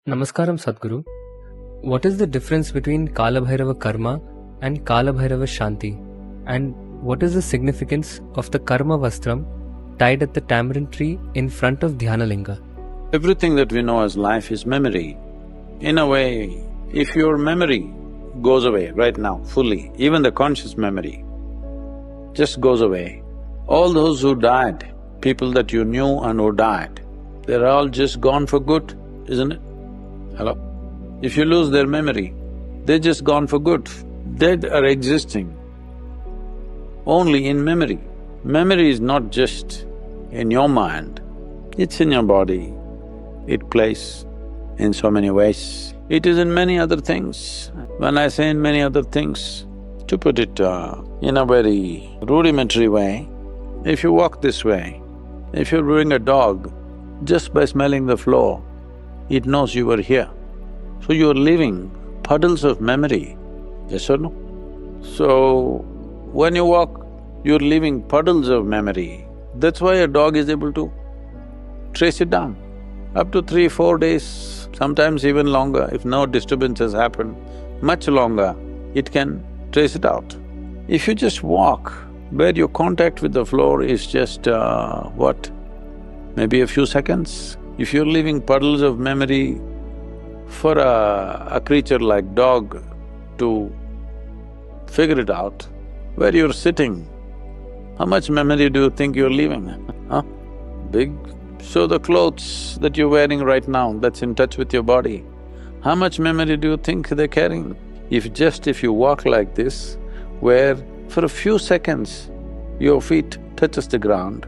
Namaskaram Sadhguru. What is the difference between Kalabhairava Karma and Kalabhairava Shanti? And what is the significance of the Karma Vastram tied at the tamarind tree in front of Dhyanalinga? Everything that we know as life is memory. In a way, if your memory goes away right now fully, even the conscious memory just goes away, all those who died, people that you knew and who died, they're all just gone for good, isn't it? Hello? If you lose their memory, they're just gone for good. Dead are existing only in memory. Memory is not just in your mind, it's in your body. It plays in so many ways. It is in many other things. When I say in many other things, to put it in a very rudimentary way, if you walk this way, if you bring a dog, just by smelling the floor, it knows you were here. So you're leaving puddles of memory, yes or no? So, when you walk, you're leaving puddles of memory. That's why a dog is able to trace it down. Up to 3-4 days, sometimes even longer, if no disturbance has happened, much longer, it can trace it out. If you just walk, where your contact with the floor is just what? Maybe a few seconds. If you're leaving puddles of memory for a creature like dog to figure it out, where you're sitting, how much memory do you think you're leaving, huh? Big. So the clothes that you're wearing right now, that's in touch with your body, how much memory do you think they're carrying? If you walk like this, where for a few seconds your feet touches the ground,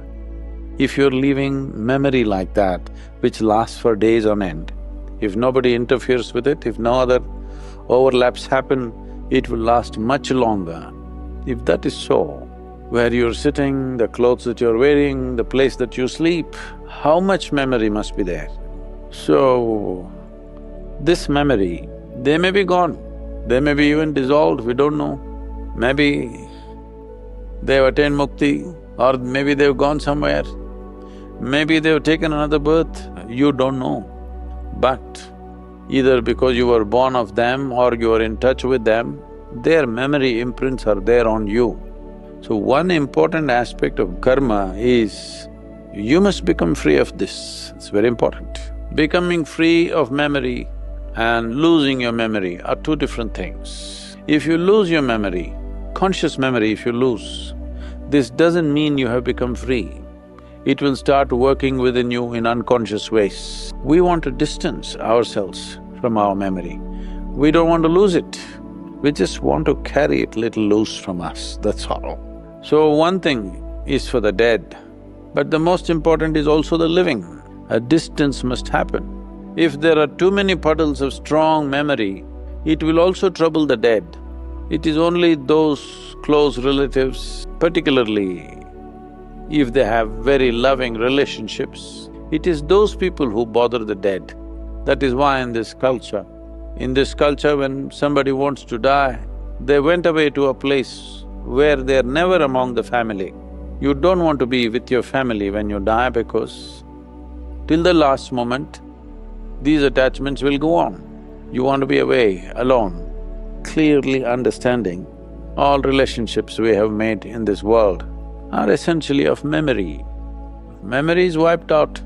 if you're leaving memory like that, which lasts for days on end, if nobody interferes with it, if no other overlaps happen, it will last much longer. If that is so, where you're sitting, the clothes that you're wearing, the place that you sleep, how much memory must be there? So, this memory, they may be gone, they may be even dissolved, we don't know. Maybe they've attained mukti, or maybe they've gone somewhere. Maybe they've taken another birth, you don't know. But either because you were born of them or you are in touch with them, their memory imprints are there on you. So one important aspect of karma is you must become free of this, it's very important. Becoming free of memory and losing your memory are two different things. If you lose your memory, conscious memory if you lose, this doesn't mean you have become free. It will start working within you in unconscious ways. We want to distance ourselves from our memory. We don't want to lose it. We just want to carry it little loose from us, that's all. So one thing is for the dead, but the most important is also the living. A distance must happen. If there are too many puddles of strong memory, it will also trouble the dead. It is only those close relatives, particularly if they have very loving relationships, it is those people who bother the dead. That is why in this culture when somebody wants to die, they went away to a place where they're never among the family. You don't want to be with your family when you die because till the last moment, these attachments will go on. You want to be away, alone, clearly understanding all relationships we have made in this world are essentially of memory. Memory is wiped out,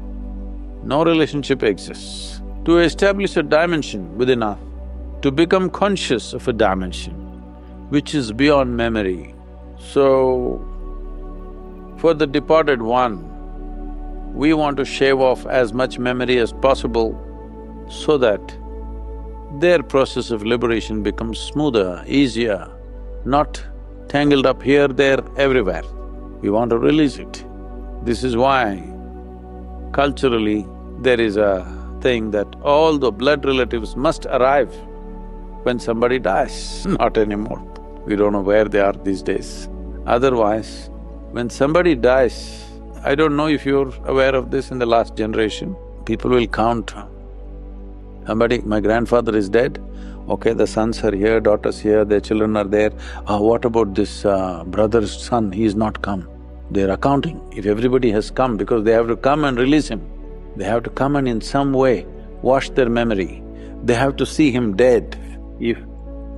no relationship exists. To establish a dimension within us, to become conscious of a dimension which is beyond memory. So, for the departed one, we want to shave off as much memory as possible so that their process of liberation becomes smoother, easier, not tangled up here, there, everywhere. We want to release it. This is why culturally there is a thing that all the blood relatives must arrive when somebody dies. Not anymore. We don't know where they are these days. Otherwise, when somebody dies, I don't know if you're aware of this in the last generation, people will count. Somebody, my grandfather is dead, okay, the sons are here, daughters here, their children are there. What about this brother's son, he's not come. They're accounting. If everybody has come, because they have to come and release him, they have to come and in some way wash their memory. They have to see him dead.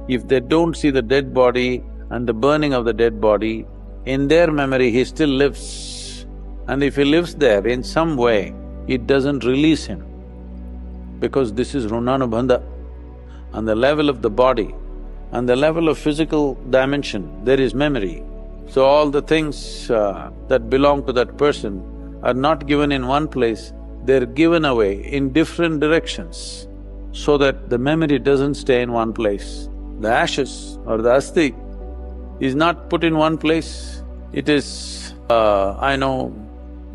If they don't see the dead body and the burning of the dead body, in their memory he still lives. And if he lives there in some way, it doesn't release him. Because this is runanubandha. On the level of the body, on the level of physical dimension, there is memory. So all the things that belong to that person are not given in one place, they're given away in different directions so that the memory doesn't stay in one place. The ashes or the asti is not put in one place, it is… I know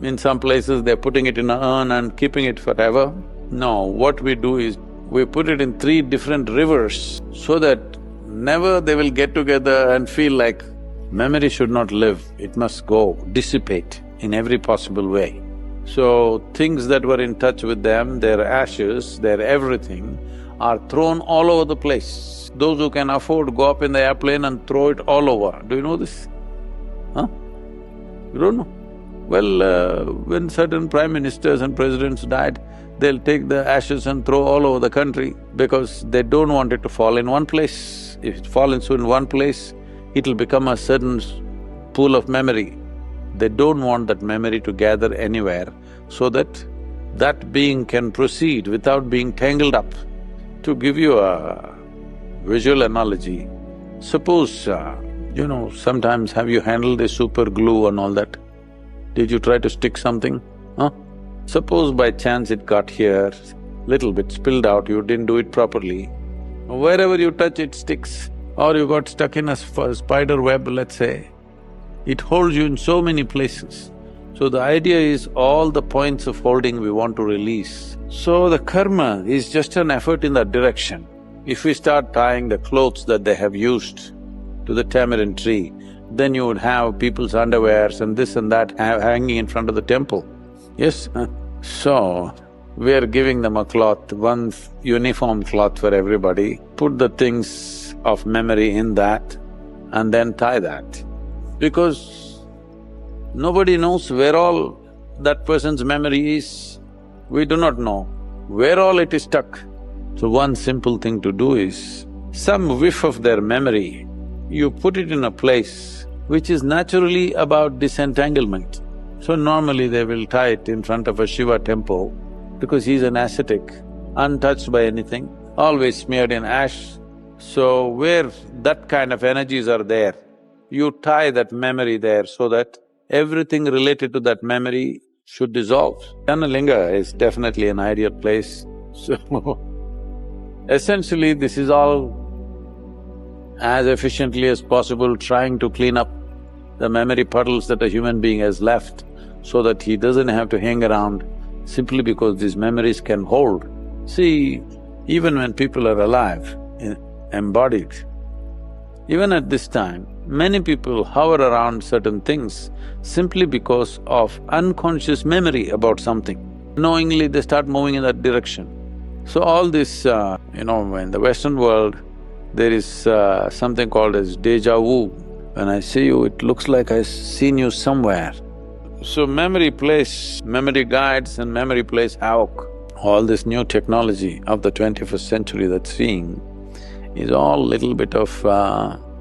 in some places they're putting it in an urn and keeping it forever. No, what we do is, we put it in 3 different rivers so that never they will get together and feel like memory should not live, it must go, dissipate in every possible way. So, things that were in touch with them, their ashes, their everything, are thrown all over the place. Those who can afford go up in the airplane and throw it all over. Do you know this? Huh? You don't know? Well, when certain prime ministers and presidents died, they'll take the ashes and throw all over the country because they don't want it to fall in one place. If it falls in one place, it'll become a certain pool of memory. They don't want that memory to gather anywhere so that that being can proceed without being tangled up. To give you a visual analogy, suppose, sometimes have you handled the super glue and all that? Did you try to stick something? Huh? Suppose by chance it got here, little bit spilled out, you didn't do it properly. Wherever you touch it sticks. Or you got stuck in a spider web, let's say. It holds you in so many places. So the idea is all the points of holding we want to release. So the karma is just an effort in that direction. If we start tying the clothes that they have used to the tamarind tree, then you would have people's underwears and this and that hanging in front of the temple. Yes? So, we are giving them a cloth, one uniform cloth for everybody, put the things of memory in that and then tie that. Because nobody knows where all that person's memory is. We do not know where all it is stuck. So one simple thing to do is, some whiff of their memory, you put it in a place which is naturally about disentanglement. So normally they will tie it in front of a Shiva temple because he's an ascetic, untouched by anything, always smeared in ash. So where that kind of energies are there, you tie that memory there so that everything related to that memory should dissolve. Janalinga is definitely an ideal place. So essentially this is all as efficiently as possible trying to clean up the memory puddles that a human being has left so that he doesn't have to hang around simply because these memories can hold. See, even when people are alive, embodied, even at this time, many people hover around certain things simply because of unconscious memory about something. Knowingly they start moving in that direction. So all this, in the Western world, there is something called as Deja vu. When I see you, it looks like I've seen you somewhere. So memory guides and memory plays havoc. All this new technology of the 21st century that's seeing is all little bit of…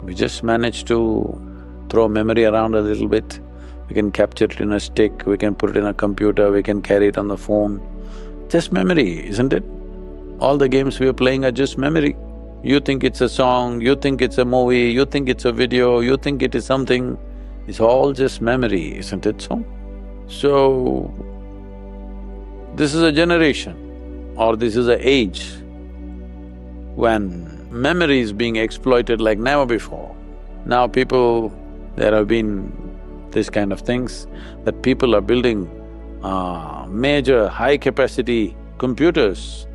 we just managed to throw memory around a little bit. We can capture it in a stick, we can put it in a computer, we can carry it on the phone. Just memory, isn't it? All the games we are playing are just memory. You think it's a song, you think it's a movie, you think it's a video, you think it is something. It's all just memory, isn't it so? So, this is a generation or this is an age when memory is being exploited like never before. Now there have been this kind of things that people are building major high-capacity computers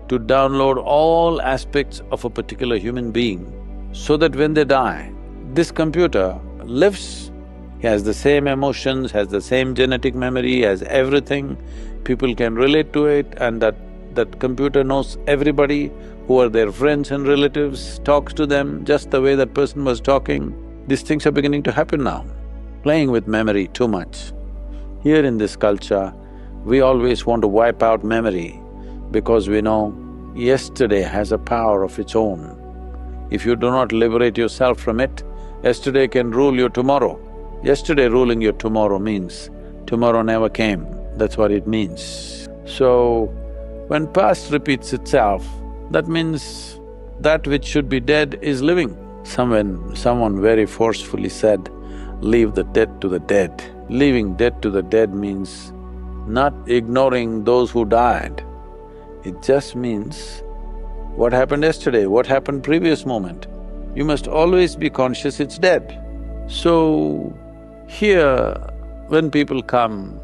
to download all aspects of a particular human being so that when they die, this computer lives, he has the same emotions, has the same genetic memory, has everything, people can relate to it and that computer knows everybody who are their friends and relatives, talks to them just the way that person was talking. These things are beginning to happen now, playing with memory too much. Here in this culture, we always want to wipe out memory because we know yesterday has a power of its own. If you do not liberate yourself from it, yesterday can rule you tomorrow. Yesterday ruling you tomorrow means tomorrow never came, that's what it means. So, when past repeats itself, that means that which should be dead is living. Someone very forcefully said, leave the dead to the dead. Leaving dead to the dead means not ignoring those who died. It just means what happened yesterday, what happened previous moment. You must always be conscious it's dead. So, here, when people come,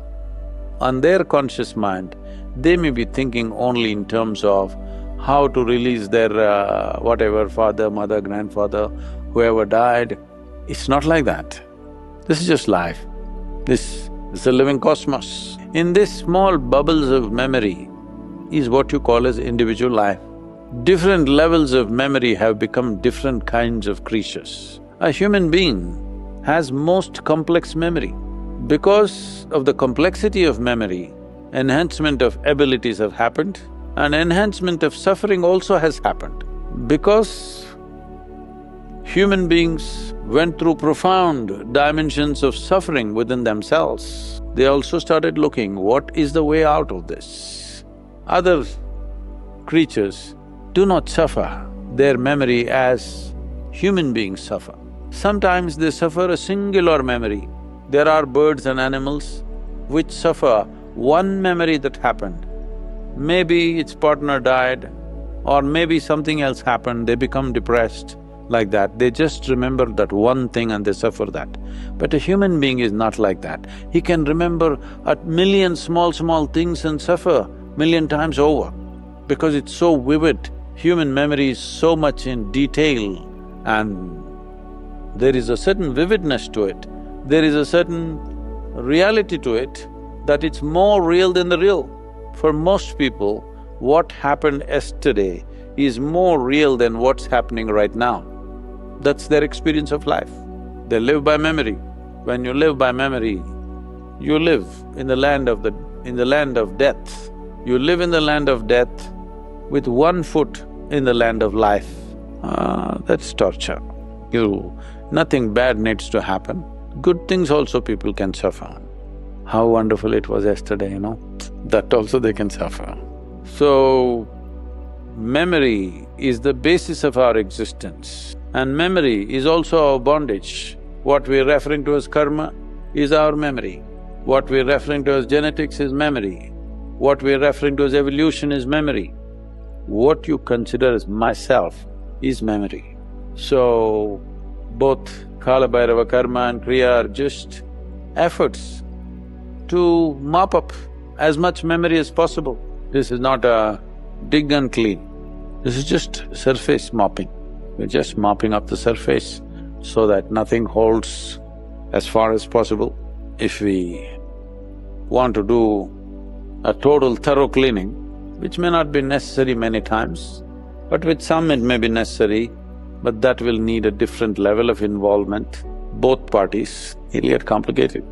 on their conscious mind, they may be thinking only in terms of how to release their whatever, father, mother, grandfather, whoever died. It's not like that. This is just life. This is a living cosmos. In this small bubbles of memory is what you call as individual life. Different levels of memory have become different kinds of creatures. A human being has most complex memory. Because of the complexity of memory, enhancement of abilities have happened and enhancement of suffering also has happened. Because human beings went through profound dimensions of suffering within themselves, they also started looking, what is the way out of this? Other creatures do not suffer their memory as human beings suffer. Sometimes they suffer a singular memory. There are birds and animals which suffer one memory that happened. Maybe its partner died or maybe something else happened, they become depressed like that. They just remember that one thing and they suffer that. But a human being is not like that. He can remember a million small things and suffer million times over because it's so vivid. Human memory is so much in detail and there is a certain vividness to it. There is a certain reality to it that it's more real than the real. For most people, what happened yesterday is more real than what's happening right now. That's their experience of life. They live by memory. When you live by memory, you live in the land of death. You live in the land of death with one foot in the land of life. That's torture. Nothing bad needs to happen. Good things also people can suffer. How wonderful it was yesterday, you know, that also they can suffer. So, memory is the basis of our existence and memory is also our bondage. What we're referring to as karma is our memory. What we're referring to as genetics is memory. What we're referring to as evolution is memory. What you consider as myself is memory. So, both Kalabhairava Karma and Kriya are just efforts to mop up as much memory as possible. This is not a dig and clean, this is just surface mopping. We're just mopping up the surface so that nothing holds as far as possible. If we want to do a total thorough cleaning, which may not be necessary many times, but with some it may be necessary, but that will need a different level of involvement, both parties, it'll get complicated.